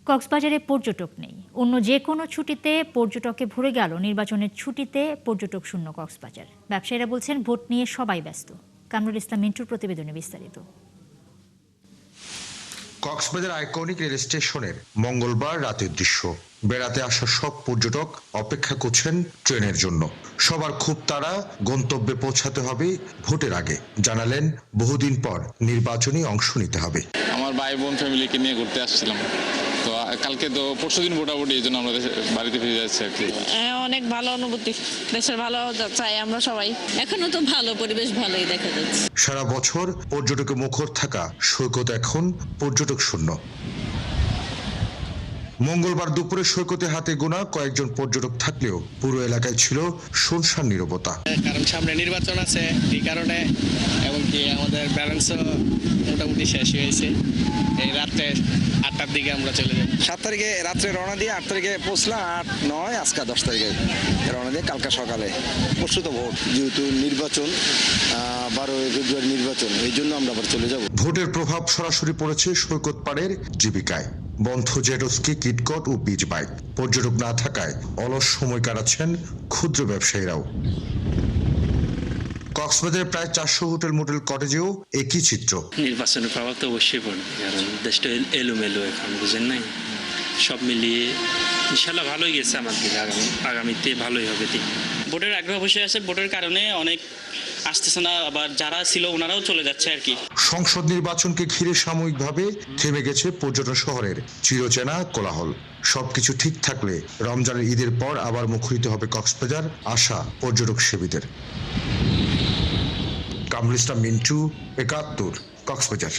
কক্সবাজারে পর্যটক নেই। অন্য যে কোনো ছুটিতে পর্যটকে ভরে গেল, নির্বাচনের ছুটিতে পর্যটক শূন্য কক্সবাজার। ব্যবসায়ীরা বলছেন ভোট নিয়ে সবাই ব্যস্ত। কামরুল ইসলাম মিন্টুর প্রতিবেদনে বিস্তারিত। কক্সবাজার আইকনিক রেল স্টেশনের মঙ্গলবার রাতের দৃশ্য। বেড়াতে আসা সব পর্যটক অপেক্ষা করছেন ট্রেনের জন্য। সবার খুব তাড়া, গন্তব্যে পৌঁছাতে হবে ভোটের আগে। জানালেন বহুদিন পর নির্বাচনে অংশ নিতে হবে। আমার ভাই বোন ফ্যামিলিকে নিয়ে ঘুরতে আসছিলাম, তো কালকে তো পরশুদিন ভোটাভুটি, এই জন্য আমরা বাড়িতে ফিরে যাচ্ছি আর কি। অনেক ভালো অনুভূতি, দেশের ভালো চাই আমরা সবাই। এখনো তো ভালো পরিবেশ, ভালোই দেখা যাচ্ছে। সারা বছর পর্যটকে মুখর থাকা সৈকত এখন পর্যটক শূন্য। মঙ্গলবার দুপুরে সৈকতে হাতে গোনা কয়েকজন পর্যটক থাকলেও পুরো এলাকায় ছিল শুনশান নীরবতা। কারণ সামনে নির্বাচন আছে, এই কারণে এমনকি আমাদের ব্যালেন্সও মোটামুটি শেষ হয়েছে। এই রাত্রে 8টার দিকে আমরা চলে যাই। 7 তারিখে রাত্রে রওনা দিয়ে 8 তারিখে পৌঁছলাম, 8, 9 আজকে 10 তারিখে রওনা দিয়ে কালকা সকালে। পরশু তো ভোট, যেহেতু নির্বাচন 12 ফেব্রুয়ারি নির্বাচন, এই জন্য আমরা আবার চলে যাব। ভোটের প্রভাব সরাসরি পড়েছে সৈকত পাড়ের জীবিকায়। বন্ধ জেটস্কি, কিটকট ও বিচ বাইক। পর্যটক না থাকায় অলস সময় কাটাচ্ছেন ক্ষুদ্র ব্যবসায়ীরাও। কক্সবাজারে প্রায় 400 হোটেল মোটেল কটেজেও একই চিত্র। নির্বাচনের প্রভাব তো অবশ্যই পড়বে, কারণ দেশটা এলোমেলো এখন, বুঝেন নাই? সব মিলিয়ে ইনশাল্লাহ ভালোই গেছে আমাদের, আগামীতে ভালোই হবে। ভোটের আগ্রহ অবশ্যই আছে, ভোটের কারণে অনেক আসতেছে না, আবার যারা ছিল ওনারাও চলে যাচ্ছে আর কি। সংসদ নির্বাচনকে ঘিরে সাময়িকভাবে থেমে গেছে পর্যটন শহরের চিরচেনা কোলাহল। সবকিছু ঠিক থাকলে রমজানের ঈদের পর আবার মুখরিত হবে কক্সবাজার আসা পর্যটক সেবীদের। কামরুল ইসলাম মিন্টু, 71, কক্সবাজার।